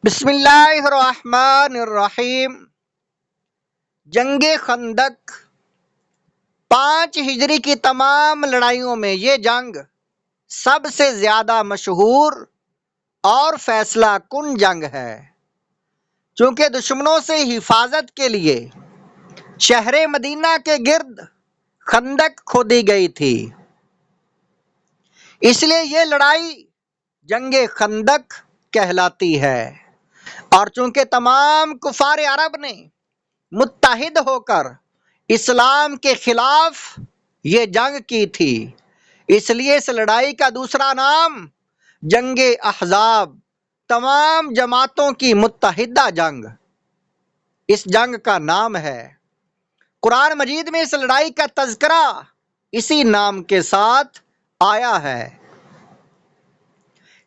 بسم اللہ الرحمن الرحیم۔ جنگ خندق 5 ہجری کی تمام لڑائیوں میں یہ جنگ سب سے زیادہ مشہور اور فیصلہ کن جنگ ہے، چونکہ دشمنوں سے حفاظت کے لیے شہر مدینہ کے گرد خندق کھودی گئی تھی۔ اس لیے یہ لڑائی جنگ خندق کہلاتی ہے، اور چونکہ تمام کفار عرب نے متحد ہو کر اسلام کے خلاف یہ جنگ کی تھی، اس لیے اس لڑائی کا دوسرا نام جنگ احزاب، تمام جماعتوں کی متحدہ جنگ، اس جنگ کا نام ہے۔ قرآن مجید میں اس لڑائی کا تذکرہ اسی نام کے ساتھ آیا ہے۔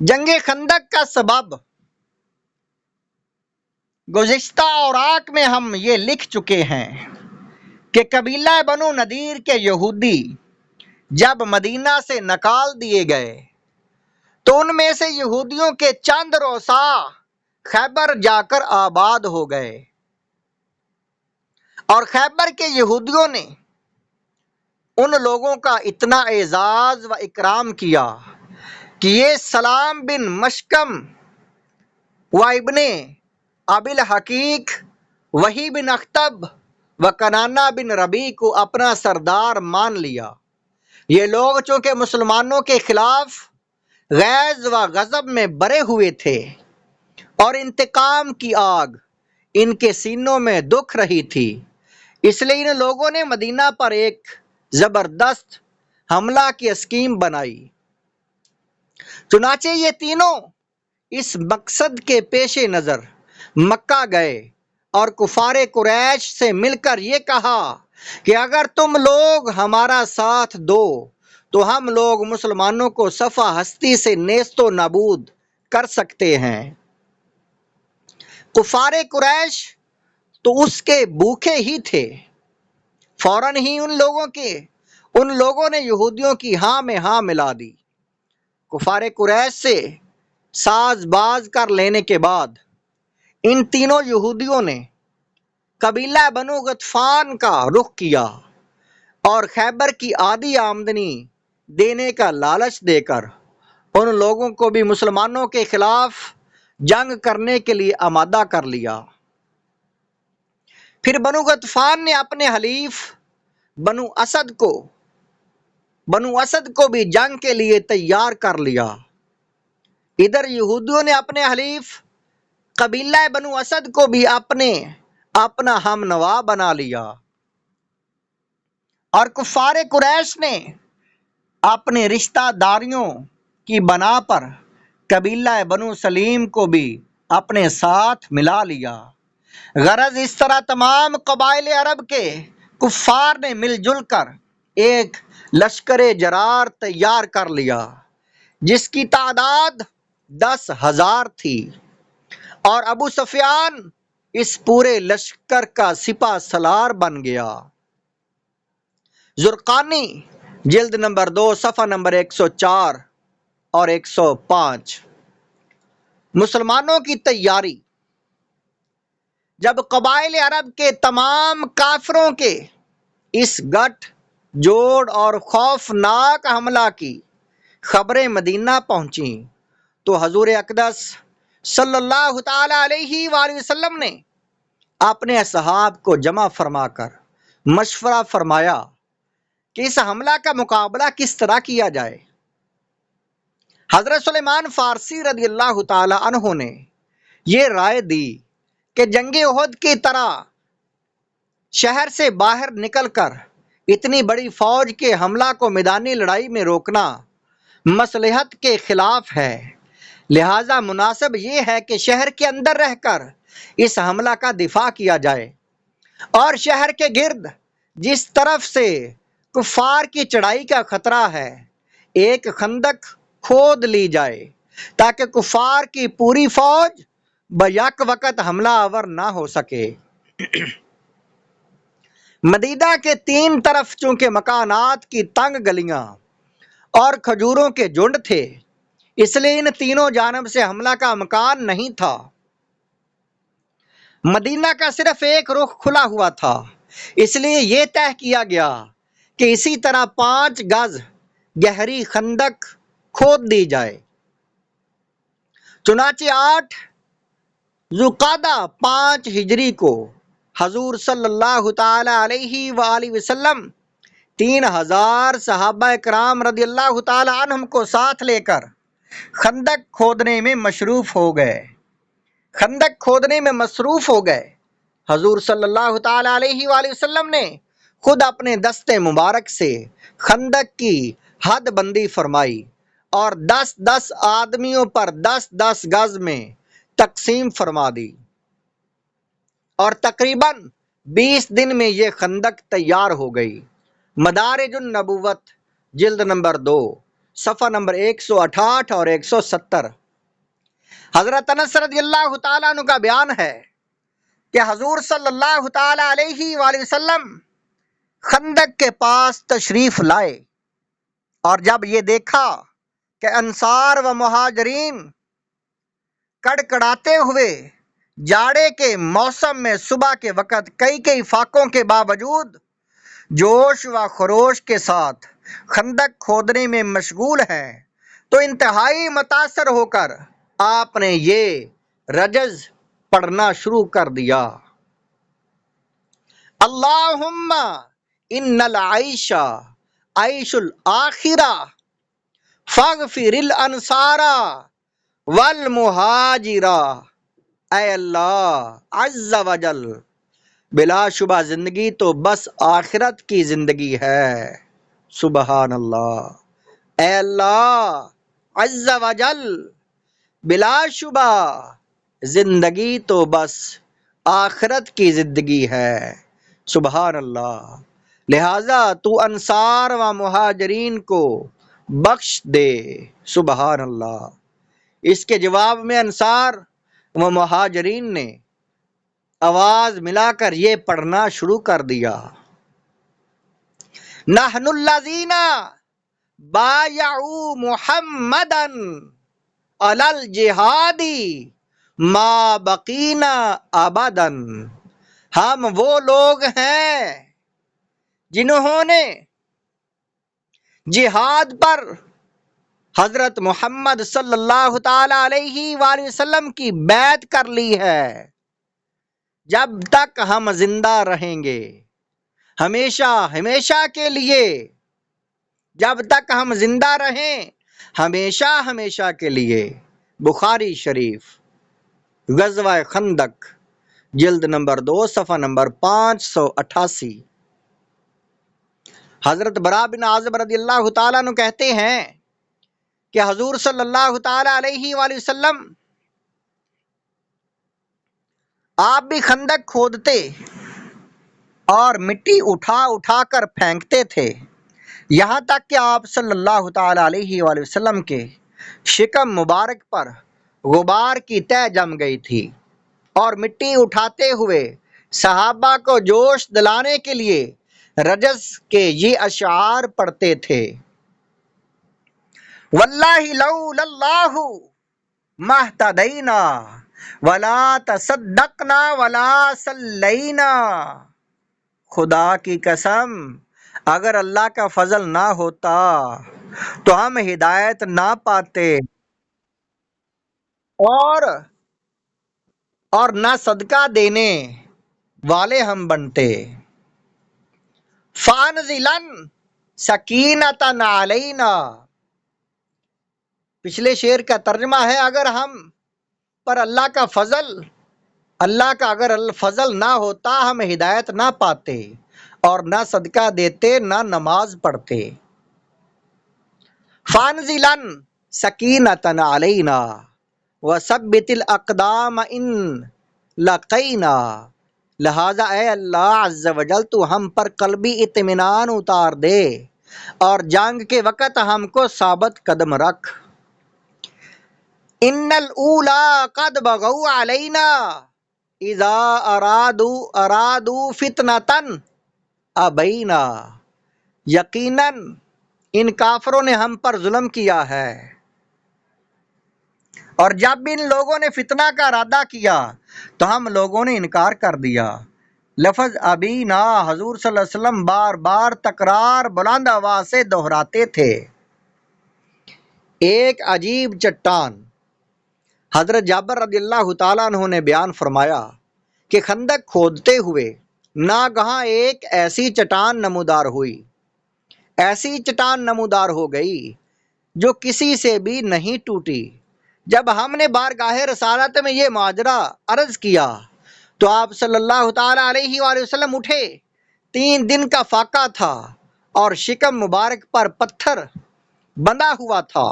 جنگ خندق کا سبب گزشتہ اوراق میں ہم یہ لکھ چکے ہیں کہ قبیلہ بنو نذیر کے یہودی جب مدینہ سے نکال دیے گئے تو ان میں سے یہودیوں کے چند روسا خیبر جا کر آباد ہو گئے، اور خیبر کے یہودیوں نے ان لوگوں کا اتنا اعزاز و اکرام کیا کہ یہ سلام بن مشکم و ابن ابی الحقیق، وحی بن اخطب و کنانہ بن ربیع کو اپنا سردار مان لیا۔ یہ لوگ چونکہ مسلمانوں کے خلاف غیظ و غضب میں بھرے ہوئے تھے اور انتقام کی آگ ان کے سینوں میں دکھ رہی تھی، اس لیے ان لوگوں نے مدینہ پر ایک زبردست حملہ کی اسکیم بنائی۔ چنانچہ یہ تینوں اس مقصد کے پیش نظر مکہ گئے اور کفار قریش سے مل کر یہ کہا کہ اگر تم لوگ ہمارا ساتھ دو تو ہم لوگ مسلمانوں کو صفحہ ہستی سے نیست و نابود کر سکتے ہیں۔ کفار قریش تو اس کے بھوکے ہی تھے، فوراً ہی ان لوگوں نے یہودیوں کی ہاں میں ہاں ملا دی۔ کفار قریش سے ساز باز کر لینے کے بعد ان تینوں یہودیوں نے قبیلہ بنو غطفان کا رخ کیا اور خیبر کی آدھی آمدنی دینے کا لالچ دے کر ان لوگوں کو بھی مسلمانوں کے خلاف جنگ کرنے کے لیے آمادہ کر لیا۔ پھر بنو غطفان نے اپنے حلیف بنو اسد کو بھی جنگ کے لیے تیار کر لیا۔ ادھر یہودیوں نے اپنے حلیف قبیلہ بنو اسد کو بھی اپنا ہم نوا بنا لیا، اور کفار قریش نے اپنے رشتہ داریوں کی بنا پر قبیلہ بنو سلیم کو بھی اپنے ساتھ ملا لیا۔ غرض اس طرح تمام قبائل عرب کے کفار نے مل جل کر ایک لشکر جرار تیار کر لیا جس کی تعداد 10,000 تھی، اور ابو سفیان اس پورے لشکر کا سپہ سالار بن گیا۔ زرقانی جلد نمبر 2 صفحہ نمبر 104 اور 105۔ مسلمانوں کی تیاری۔ جب قبائل عرب کے تمام کافروں کے اس گٹھ جوڑ اور خوفناک حملہ کی خبریں مدینہ پہنچیں تو حضور اقدس صلی اللہ تعالی علیہ وآلہ وسلم نے اپنے اصحاب کو جمع فرما کر مشورہ فرمایا کہ اس حملہ کا مقابلہ کس طرح کیا جائے۔ حضرت سلیمان فارسی رضی اللہ تعالی عنہ نے یہ رائے دی کہ جنگ احد کی طرح شہر سے باہر نکل کر اتنی بڑی فوج کے حملہ کو میدانی لڑائی میں روکنا مصلحت کے خلاف ہے، لہذا مناسب یہ ہے کہ شہر کے اندر رہ کر اس حملہ کا دفاع کیا جائے، اور شہر کے گرد جس طرف سے کفار کی چڑھائی کا خطرہ ہے ایک خندق کھود لی جائے تاکہ کفار کی پوری فوج بیک وقت حملہ آور نہ ہو سکے۔ مدینہ کے 3 طرف چونکہ مکانات کی تنگ گلیاں اور کھجوروں کے جھنڈ تھے، اس لیے ان تینوں جانب سے حملہ کا امکان نہیں تھا۔ مدینہ کا صرف ایک رخ کھلا ہوا تھا، اس لیے یہ طے کیا گیا کہ اسی طرح 5 گز گہری خندق کھود دی جائے۔ چنانچہ 8 ذوالقعدہ 5 ہجری کو حضور صلی اللہ تعالی علیہ وآلہ وسلم 3000 صحابہ کرام رضی اللہ تعالی عنہم کو ساتھ لے کر خندق کھودنے میں مصروف ہو گئے۔ حضور صلی اللہ تعالی علیہ وآلہ وسلم نے خود اپنے دستے مبارک سے خندق کی حد بندی فرمائی اور 10 آدمیوں پر 10 گز میں تقسیم فرما دی، اور تقریباً 20 دن میں یہ خندق تیار ہو گئی۔ مدارج النبوت جلد نمبر 2 صفحہ نمبر 168 اور 170۔ حضرت انس رضی اللہ تعالیٰ عنہ کا بیان ہے کہ حضور صلی اللہ تعالی علیہ وآلہ وسلم خندق کے پاس تشریف لائے، اور جب یہ دیکھا کہ انصار و مہاجرین کڑکڑاتے ہوئے جاڑے کے موسم میں صبح کے وقت کئی فاقوں کے باوجود جوش و خروش کے ساتھ خندق کھودنے میں مشغول ہیں، تو انتہائی متاثر ہو کر آپ نے یہ رجز پڑھنا شروع کر دیا: اللہم ان العیش عیش الآخرہ فاغفر الانصار والمہاجرہ۔ اے اللہ عز و جل، بلا شبہ زندگی تو بس آخرت کی زندگی ہے۔ سبحان اللہ۔ اے اللہ عز و جل، بلا شبہ زندگی تو بس آخرت کی زندگی ہے۔ سبحان اللہ۔ لہذا تو انصار و مہاجرین کو بخش دے۔ سبحان اللہ۔ اس کے جواب میں انصار و مہاجرین نے آواز ملا کر یہ پڑھنا شروع کر دیا: نحن الذین بایعوا محمدا علی الجہاد ما بقینا ابدا۔ ہم وہ لوگ ہیں جنہوں نے جہاد پر حضرت محمد صلی اللہ تعالی علیہ وآلہ وسلم کی بیعت کر لی ہے، جب تک ہم زندہ رہیں گے، ہمیشہ کے لیے، جب تک ہم زندہ رہیں ہمیشہ کے لیے۔ بخاری شریف۔ غزوہ خندق جلد نمبر 2 صفحہ نمبر 588۔ حضرت براء بن عازب رضی اللہ تعالیٰ عنہ کہتے ہیں کہ حضور صلی اللہ تعالی علیہ وآلہ وسلم آپ بھی خندق کھودتے اور مٹی اٹھا کر پھینکتے تھے، یہاں تک کہ آپ صلی اللہ تعالی علیہ وآلہ وسلم کے شکم مبارک پر غبار کی تہ جم گئی تھی، اور مٹی اٹھاتے ہوئے صحابہ کو جوش دلانے کے لیے رجز کے یہ اشعار پڑھتے تھے: واللہ لولا اللہ ما اہتدینا ولا تصدقنا ولا صلینا۔ خدا کی قسم، اگر اللہ کا فضل نہ ہوتا تو ہم ہدایت نہ پاتے اور نہ صدقہ دینے والے ہم بنتے۔ فانزلن سکینۃ علینا۔ پچھلے شعر کا ترجمہ ہے: اگر ہم پر اللہ کا اگر فضل نہ ہوتا ہم ہدایت نہ پاتے اور نہ صدقہ دیتے نہ نماز پڑھتے۔ فانزلن سکینۃ علینا وثبت الاقدام ان لقینا۔ لہذا اے اللہ عز و جل تو ہم پر قلبی اطمینان اتار دے اور جنگ کے وقت ہم کو ثابت قدم رکھ۔ ان الاولی قد بغوا علینا اذا ارادوا فتنۃ ابینا۔ یقیناً ان کافروں نے ہم پر ظلم کیا ہے، اور جب بھی ان لوگوں نے فتنہ کا ارادہ کیا تو ہم لوگوں نے انکار کر دیا۔ لفظ ابینا حضور صلی اللہ علیہ وسلم بار بار تکرار بلند آواز سے دہراتے تھے۔ ایک عجیب چٹان، حضرت جابر رضی اللہ تعالیٰ عنہ نے بیان فرمایا کہ خندق کھودتے ہوئے ناگہاں ایک ایسی چٹان نمودار ہوئی، ایسی چٹان نمودار ہو گئی جو کسی سے بھی نہیں ٹوٹی۔ جب ہم نے بارگاہ رسالت میں یہ ماجرا عرض کیا تو آپ صلی اللہ تعالیٰ علیہ وآلہ وسلم اٹھے۔ 3 دن کا فاقہ تھا اور شکم مبارک پر پتھر بندھا ہوا تھا۔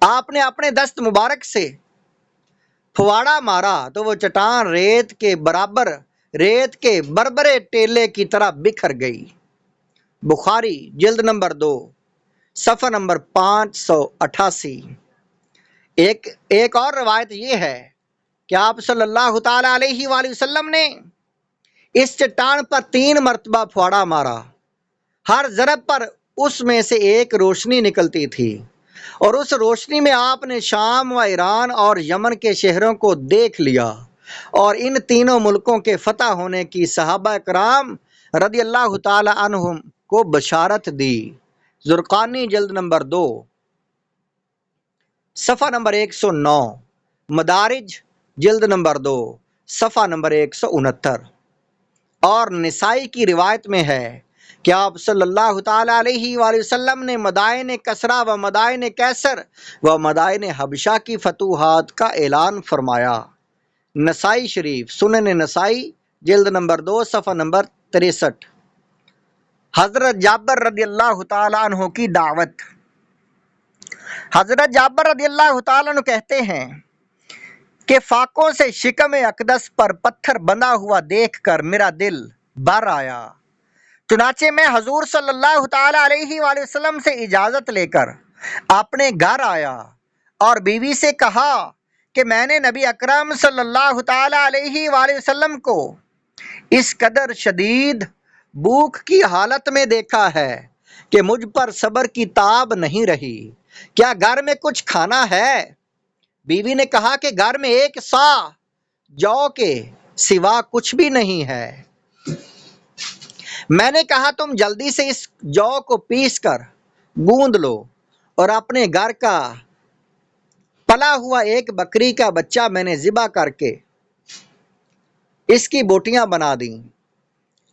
آپ نے اپنے دست مبارک سے پھواڑا مارا تو وہ چٹان ریت کے بربرے ٹیلے کی طرح بکھر گئی۔ بخاری جلد نمبر 2 صفحہ نمبر 588۔ ایک اور روایت یہ ہے کہ آپ صلی اللہ تعالیٰ علیہ وآلہ وسلم نے اس چٹان پر 3 مرتبہ پھواڑا مارا۔ ہر ضرب پر اس میں سے ایک روشنی نکلتی تھی اور اس روشنی میں آپ نے شام و ایران اور یمن کے شہروں کو دیکھ لیا اور ان تینوں ملکوں کے فتح ہونے کی صحابہ کرام رضی اللہ تعالی عنہم کو بشارت دی۔ زرقانی جلد نمبر 2 صفحہ نمبر 109، مدارج جلد نمبر 2 صفحہ نمبر 169۔ اور نسائی کی روایت میں ہے کہ آپ صلی اللہ تعالی علیہ وآلہ وسلم نے مدائن کسرا و مدائن کیسر و مدائن حبشہ کی فتوحات کا اعلان فرمایا۔ نسائی شریف، سنن نسائی جلد نمبر 2 صفحہ نمبر 63۔ حضرت جابر رضی اللہ تعالی عنہ کی دعوت۔ حضرت جابر رضی اللہ تعالی عنہ کہتے ہیں کہ فاقوں سے شکم اقدس پر پتھر بندھا ہوا دیکھ کر میرا دل بھر آیا۔ چنانچہ میں حضور صلی اللہ تعالی علیہ وآلہ وسلم سے اجازت لے کر اپنے گھر آیا اور بیوی سے کہا کہ میں نے نبی اکرم صلی اللہ تعالی علیہ وآلہ وسلم کو اس قدر شدید بھوک کی حالت میں دیکھا ہے کہ مجھ پر صبر کی تاب نہیں رہی، کیا گھر میں کچھ کھانا ہے؟ بیوی نے کہا کہ گھر میں 1 صاع جو کے سوا کچھ بھی نہیں ہے۔ میں نے کہا تم جلدی سے اس جو کو پیس کر گوندھ لو اور اپنے گھر کا پلا ہوا ایک بکری کا بچہ میں نے ذبح کر کے اس کی بوٹیاں بنا دیں،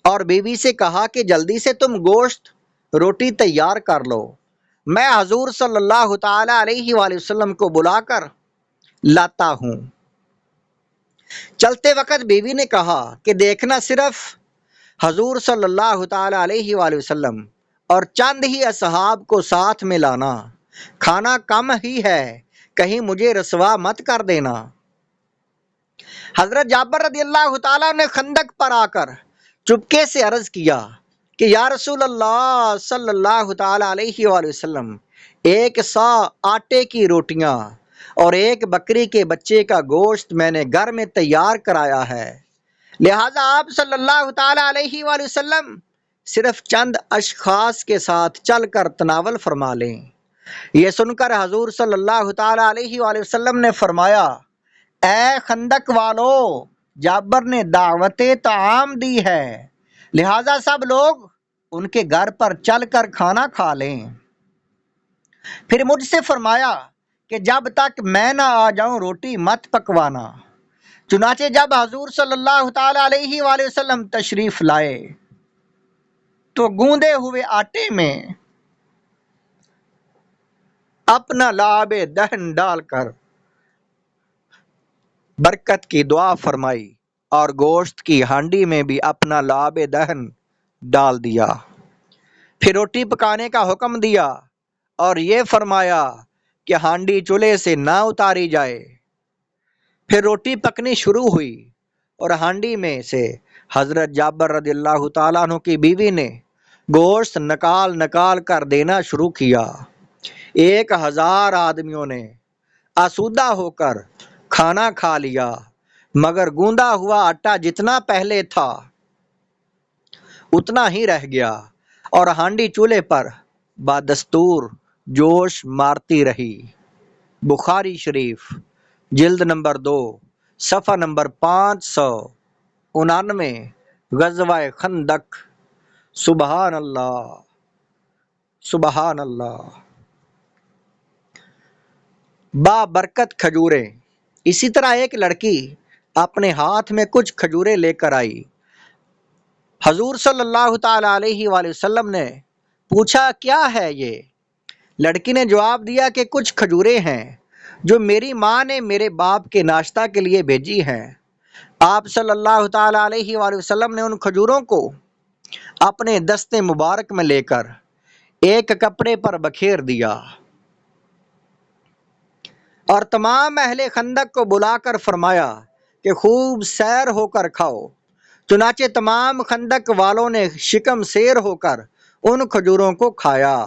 اور بیوی سے کہا کہ جلدی سے تم گوشت روٹی تیار کر لو، میں حضور صلی اللہ تعالی علیہ وآلہ وسلم کو بلا کر لاتا ہوں۔ چلتے وقت بیوی نے کہا کہ دیکھنا صرف حضور صلی اللہ تعالی علیہ وآلہ وسلم اور چند ہی اصحاب کو ساتھ میں لانا، کھانا کم ہی ہے، کہیں مجھے رسوا مت کر دینا۔ حضرت جابر رضی اللہ تعالیٰ نے خندق پر آ کر چپکے سے عرض کیا کہ یا رسول اللہ صلی اللہ تعالی علیہ وآلہ وسلم، 1 صاع آٹے کی روٹیاں اور 1 بکری کے بچے کا گوشت میں نے گھر میں تیار کرایا ہے، لہذا آپ صلی اللہ تعالی علیہ وآلہ وسلم صرف چند اشخاص کے ساتھ چل کر تناول فرما لیں۔ یہ سن کر حضور صلی اللہ تعالی علیہ وآلہ وسلم نے فرمایا، اے خندق والو، جابر نے دعوت طعام دی ہے، لہذا سب لوگ ان کے گھر پر چل کر کھانا کھا لیں۔ پھر مجھ سے فرمایا کہ جب تک میں نہ آ جاؤں روٹی مت پکوانا۔ چنانچہ جب حضور صلی اللہ تعالی علیہ وآلہ وسلم تشریف لائے تو گوندے ہوئے آٹے میں اپنا لعاب دہن ڈال کر برکت کی دعا فرمائی اور گوشت کی ہانڈی میں بھی اپنا لعاب دہن ڈال دیا۔ پھر روٹی پکانے کا حکم دیا اور یہ فرمایا کہ ہانڈی چولہے سے نہ اتاری جائے۔ پھر روٹی پکنی شروع ہوئی اور ہانڈی میں سے حضرت جابر رضی اللہ تعالیٰ عنہ کی بیوی نے گوشت نکال کر دینا شروع کیا۔ 1000 آدمیوں نے آسودہ ہو کر کھانا کھا لیا، مگر گوندا ہوا آٹا جتنا پہلے تھا اتنا ہی رہ گیا اور ہانڈی چولہے پر بادستور جوش مارتی رہی۔ بخاری شریف جلد نمبر 2 صفحہ نمبر 599، غزوہ خندق۔ سبحان اللہ، سبحان اللہ۔ بابرکت کھجوریں۔ اسی طرح ایک لڑکی اپنے ہاتھ میں کچھ کھجوریں لے کر آئی۔ حضور صلی اللہ تعالی علیہ وآلہ وسلم نے پوچھا کیا ہے یہ؟ لڑکی نے جواب دیا کہ کچھ کھجوریں ہیں جو میری ماں نے میرے باپ کے ناشتہ کے لیے بھیجی ہیں۔ آپ صلی اللہ تعالی علیہ وآلہ وسلم نے ان کھجوروں کو اپنے دست مبارک میں لے کر ایک کپڑے پر بکھیر دیا اور تمام اہل خندق کو بلا کر فرمایا کہ خوب سیر ہو کر کھاؤ۔ چنانچہ تمام خندق والوں نے شکم سیر ہو کر ان کھجوروں کو کھایا۔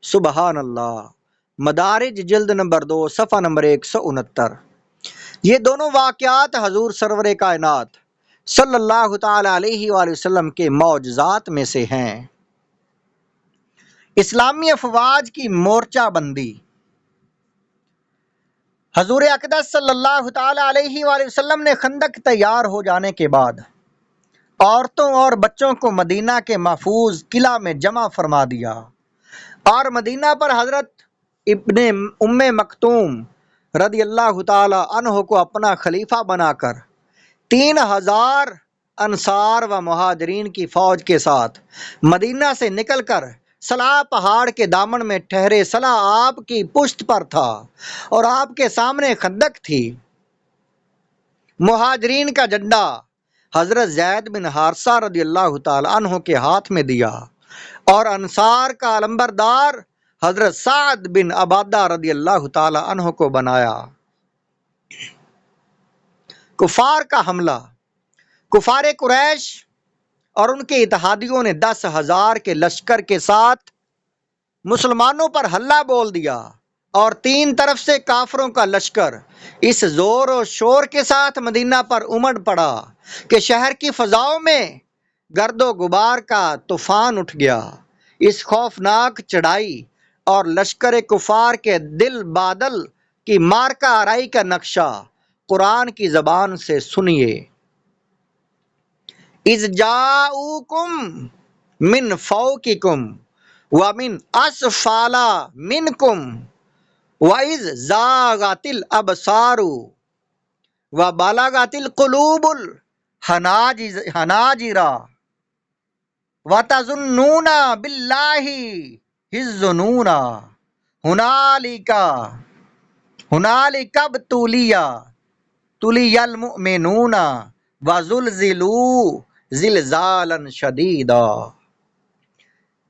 سبحان اللہ۔ مدارج جلد نمبر 2 صفحہ نمبر 169۔ یہ دونوں واقعات حضور سرور کائنات صلی اللہ تعالی علیہ وآلہ وسلم کے معجزات میں سے ہیں۔ اسلامی افواج کی مورچہ بندی۔ حضور اقدس صلی اللہ تعالی علیہ وآلہ وسلم نے خندق تیار ہو جانے کے بعد عورتوں اور بچوں کو مدینہ کے محفوظ قلعہ میں جمع فرما دیا اور مدینہ پر حضرت ابن ام مکتوم رضی اللہ تعالی عنہ کو اپنا خلیفہ بنا کر 3000 انصار و مہاجرین کی فوج کے ساتھ مدینہ سے نکل کر صلاح پہاڑ کے دامن میں ٹھہرے۔ صلاح آپ کی پشت پر تھا اور آپ کے سامنے خندق تھی۔ مہاجرین کا جھنڈا حضرت زید بن حارثہ رضی اللہ تعالی عنہ کے ہاتھ میں دیا اور انصار کا علمبردار حضرت سعد بن عبادہ رضی اللہ تعالی عنہ کو بنایا۔ کفار کا حملہ۔ کفار قریش اور ان کے اتحادیوں نے 10,000 کے لشکر کے ساتھ مسلمانوں پر حملہ بول دیا اور 3 طرف سے کافروں کا لشکر اس زور و شور کے ساتھ مدینہ پر امڑ پڑا کہ شہر کی فضاؤں میں گرد و غبار کا طوفان اٹھ گیا۔ اس خوفناک چڑھائی اور لشکر کفار کے دل بادل کی مارکہ آرائی کا نقشہ قرآن کی زبان سے سنیے۔ اذ جاؤکم من فوقکم ومن اسفل منکم وَإِذْ زَاغَتِ الْأَبْصَارُ وَبَلَغَتِ الْقُلُوبُ الْحَنَاجِرَ وَتَظُنُّونَ بِاللَّهِ الظُّنُونَ هُنَالِكَ ابْتُلِيَ الْمُؤْمِنُونَ وَزُلْزِلُوا زِلْزَالًا شَدِيدًا۔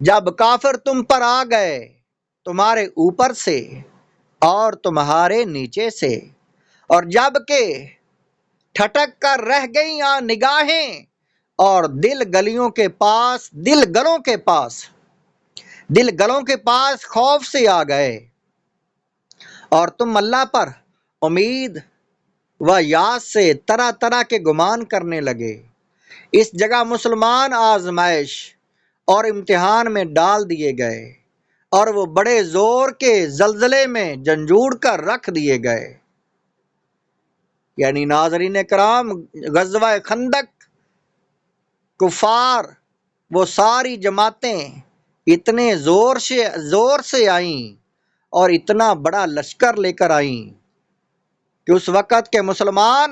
جب کافر تم پر آ گئے تمہارے اوپر سے اور تمہارے نیچے سے، اور جب کہ ٹھٹک کر رہ گئیں نگاہیں اور دل گلوں کے پاس خوف سے آ گئے، اور تم اللہ پر امید و یاس سے طرح طرح کے گمان کرنے لگے۔ اس جگہ مسلمان آزمائش اور امتحان میں ڈال دیے گئے اور وہ بڑے زور کے زلزلے میں جھنجھوڑ کر رکھ دیے گئے۔ یعنی ناظرین کرام، غزوہ خندق کفار وہ ساری جماعتیں اتنے زور سے آئیں اور اتنا بڑا لشکر لے کر آئیں کہ اس وقت کے مسلمان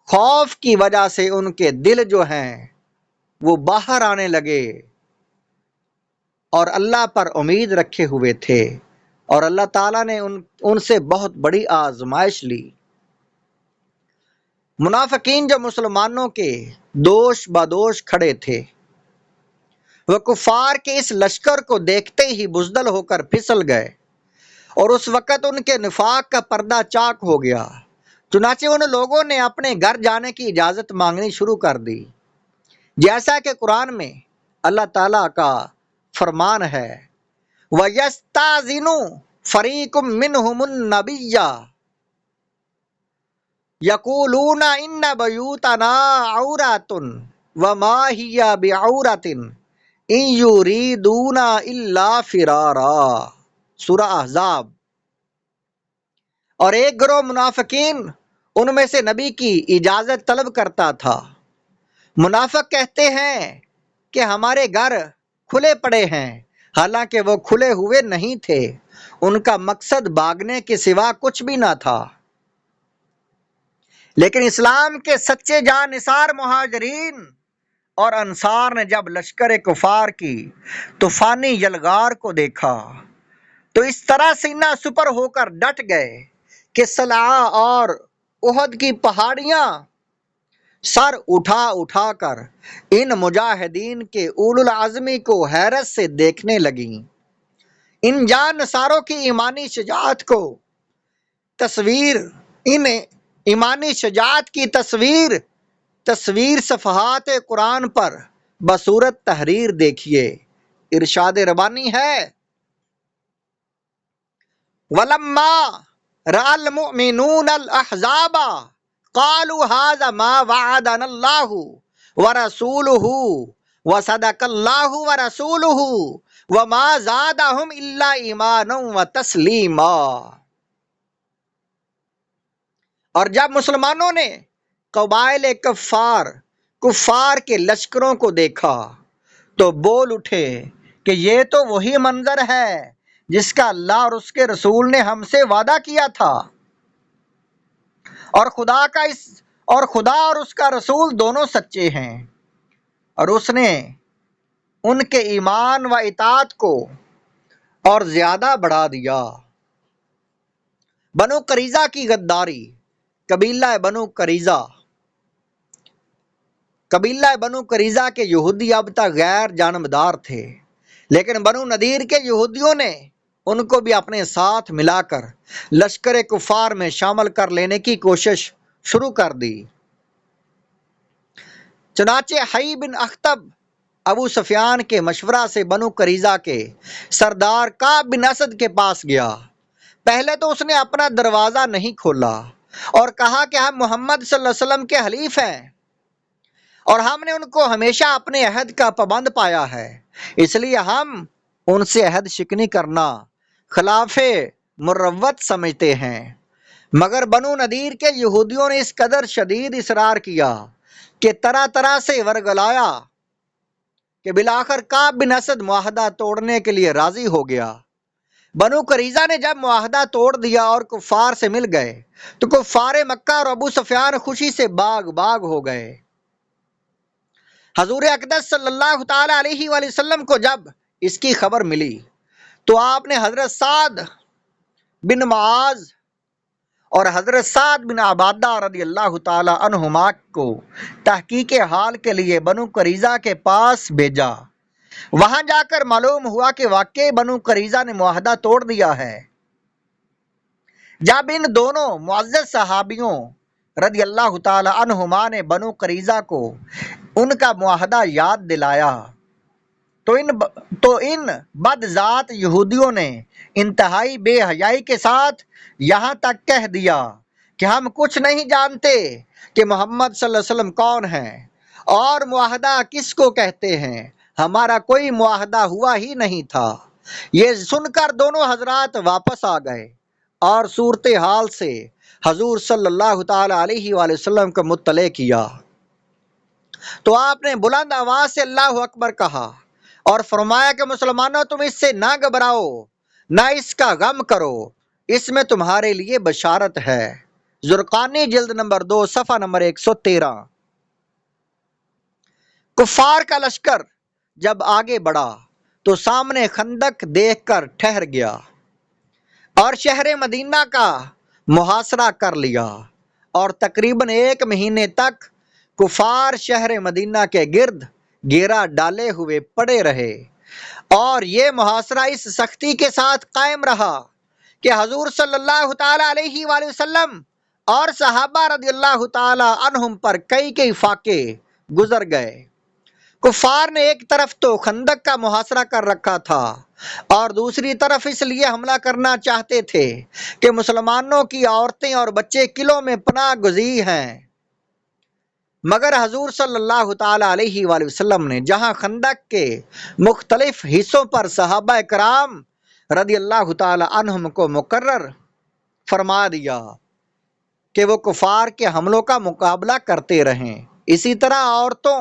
خوف کی وجہ سے ان کے دل جو ہیں وہ باہر آنے لگے اور اللہ پر امید رکھے ہوئے تھے، اور اللہ تعالیٰ نے ان سے بہت بڑی آزمائش لی۔ منافقین جو مسلمانوں کے دوش بدوش کھڑے تھے، وہ کفار کے اس لشکر کو دیکھتے ہی بزدل ہو کر پھسل گئے اور اس وقت ان کے نفاق کا پردہ چاک ہو گیا۔ چنانچہ ان لوگوں نے اپنے گھر جانے کی اجازت مانگنی شروع کر دی، جیسا کہ قرآن میں اللہ تعالیٰ کا فرمان ہے وَيَسْتَأْذِنُ فَرِيقٌ مِّنْهُمُ النَّبِيَّ يَقُولُونَ إِنَّ بُيُوتَنَا عَوْرَةٌ وَمَا هِيَ بِعَوْرَةٍ إِن يُرِيدُونَ إِلَّا فِرَارًا۔ سورہ احزاب۔ اور ایک گروہ منافقین ان میں سے نبی کی اجازت طلب کرتا تھا۔ منافق کہتے ہیں کہ ہمارے گھر کھلے پڑے ہیں، حالانکہ وہ کھلے ہوئے نہیں تھے، ان کا مقصد بھاگنے کے سوا کچھ بھی نہ تھا۔ لیکن اسلام کے سچے جان نثار مہاجرین اور انصار نے جب لشکر کفار کی طوفانی یلغار کو دیکھا تو اس طرح سینہ سپر ہو کر ڈٹ گئے کہ صلعہ اور احد کی پہاڑیاں سر اٹھا اٹھا کر ان مجاہدین کے اولو العزمی کو حیرت سے دیکھنے لگیں۔ ان جان نثاروں کی ایمانی شجاعت کی تصویر صفحات قرآن پر بصورت تحریر دیکھیے۔ ارشاد ربانی ہے، وَلَمَّا رَأَى الْمُؤْمِنُونَ الْأَحْزَابَ قَالُوا هَذَا مَا وَعَدَنَا اللَّهُ وَرَسُولُهُ وَصَدَقَ اللَّهُ وَرَسُولُهُ وَمَا زَادَهُمْ إِلَّا إِيمَانًا وَتَسْلِيمًا۔ اور جب مسلمانوں نے قبائل کفار کے لشکروں کو دیکھا تو بول اٹھے کہ یہ تو وہی منظر ہے جس کا اللہ اور اس کے رسول نے ہم سے وعدہ کیا تھا، اور خدا اور اس کا رسول دونوں سچے ہیں، اور اس نے ان کے ایمان و اطاعت کو اور زیادہ بڑھا دیا۔ بنو قریظہ کی غداری۔ قبیلہ بنو قریظہ کے یہودی اب تک غیر جانبدار تھے، لیکن بنو نذیر کے یہودیوں نے ان کو بھی اپنے ساتھ ملا کر لشکر کفار میں شامل کر لینے کی کوشش شروع کر دی۔ چنانچہ حی بن اخطب ابو سفیان کے مشورہ سے بنو قریظہ کے سردار کعب بن اسد کے پاس گیا۔ پہلے تو اس نے اپنا دروازہ نہیں کھولا اور کہا کہ ہم محمد صلی اللہ علیہ وسلم کے حلیف ہیں، اور ہم نے ان کو ہمیشہ اپنے عہد کا پابند پایا ہے، اس لیے ہم ان سے عہد شکنی کرنا خلاف مروت سمجھتے ہیں۔ مگر بنو نذیر کے یہودیوں نے اس قدر شدید اصرار کیا کہ طرح طرح سے ورگلایا کہ بالآخر کعب بن اسد معاہدہ توڑنے کے لیے راضی ہو گیا۔ بنو قریظہ نے جب معاہدہ توڑ دیا اور کفار سے مل گئے تو کفار مکہ اور ابو سفیان خوشی سے باغ باغ ہو گئے۔ حضور اقدس صلی اللہ تعالی علیہ وآلہ وسلم کو جب اس کی خبر ملی تو آپ نے حضرت سعد بن معاذ اور حضرت سعد بن عبادہ رضی اللہ تعالی عنہما کو تحقیق حال کے لیے بنو قریظہ کے پاس بھیجا۔ وہاں جا کر معلوم ہوا کہ واقعی بنو قریظہ نے معاہدہ توڑ دیا ہے۔ جب ان دونوں معزز صحابیوں رضی اللہ تعالی عنہما نے بنو قریظہ کو ان کا معاہدہ یاد دلایا تو ان بد ذات یہودیوں نے انتہائی بے حیائی کے ساتھ یہاں تک کہہ دیا کہ ہم کچھ نہیں جانتے کہ محمد صلی اللہ علیہ وسلم کون ہیں اور معاہدہ کس کو کہتے ہیں، ہمارا کوئی معاہدہ ہوا ہی نہیں تھا۔ یہ سن کر دونوں حضرات واپس آ گئے اور صورتحال سے حضور صلی اللہ تعالی علیہ وآلہ وسلم کو مطلع کیا۔ تو آپ نے بلند آواز سے اللہ اکبر کہا اور فرمایا کہ مسلمانوں، تم اس سے نہ گھبراؤ، نہ اس کا غم کرو، اس میں تمہارے لیے بشارت ہے۔ زرقانی جلد نمبر 2 صفحہ نمبر 113۔ کفار کا لشکر جب آگے بڑھا تو سامنے خندق دیکھ کر ٹھہر گیا اور شہر مدینہ کا محاصرہ کر لیا، اور تقریباً 1 مہینے تک کفار شہر مدینہ کے گرد گھیرا ڈالے ہوئے پڑے رہے، اور یہ محاصرہ اس سختی کے ساتھ قائم رہا کہ حضور صلی اللہ تعالی علیہ وآلہ وسلم اور صحابہ رضی اللہ تعالی عنہم پر کئی فاقے گزر گئے۔ کفار نے ایک طرف تو خندق کا محاصرہ کر رکھا تھا اور دوسری طرف اس لیے حملہ کرنا چاہتے تھے کہ مسلمانوں کی عورتیں اور بچے قلعوں میں پناہ گزین ہیں۔ مگر حضور صلی اللہ تعالی علیہ وآلہ وسلم نے جہاں خندق کے مختلف حصوں پر صحابہ کرام رضی اللہ تعالی عنہم کو مقرر فرما دیا کہ وہ کفار کے حملوں کا مقابلہ کرتے رہیں۔ اسی طرح عورتوں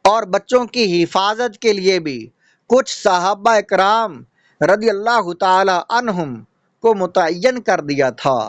اور بچوں کی حفاظت کے لیے بھی کچھ صحابہ اکرام رضی اللہ تعالی عنہم کو متعین کر دیا تھا۔